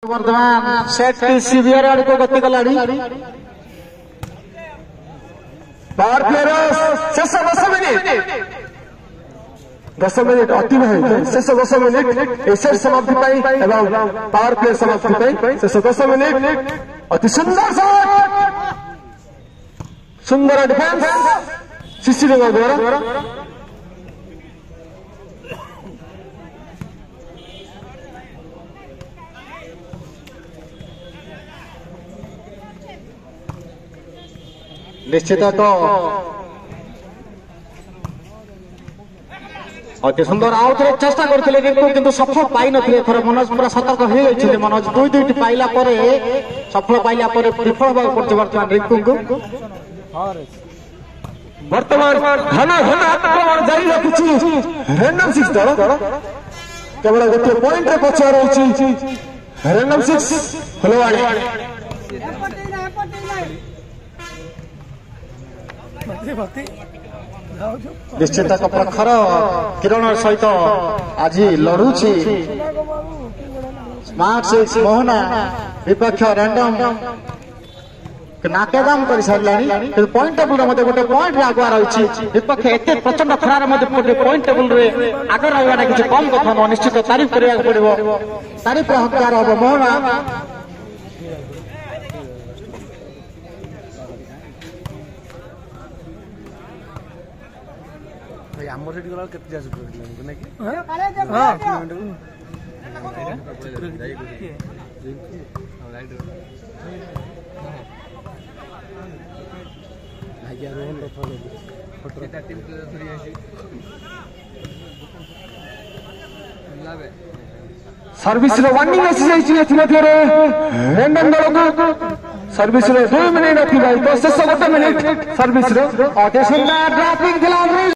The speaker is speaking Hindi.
वर्धमान सेट सीवियर आड़ को गति कलाड़ी पावर प्लेयर शेष 10 मिनिट अतिबाहित शेष 10 मिनिट सेट समाप्ति पावर प्ले समाप्ति शेष 10 मिनिट अति सुंदर डिफेन्स शिशिर द्वारा निश्चित तो अति सुंदर आउ थे चेष्टा करते किंतु सफल पाई नथिले थोड़ा मनोज पूरा सतर्क हो जाइछिले मनोज दुईटी पाइला परे सफल पाइला परे विफल होबा पड़छ वर्तमान रिंकू को वर्तमान घन घन आक्रमण जारी रखिछि रैंडम 6 दल केवल गोटे पॉइंट रे पछा रहिछि रैंडम 6 फुलवाड़ी निश्चित प्रखर किरण सहित आज लड़ुची स्मार्ट 6 मोहना विपक्ष रैंडम नाकेदाम कर सारे पॉइंट टेबल गोटे पॉइंट आगुआ रही विपक्ष एत प्रचंड खरार पॉइंट टेबल आगे रहा किसी कम कथा न निश्चित तारीफ करने पड़ो तारीफ हकदार हम मोहना सर्विस वार्निंग मेसेज रैंडम दल को सर्विस 2 मिनिट तो शेष 1 मिनिट सर्विस अति सुंदर ड्राफ्टिंग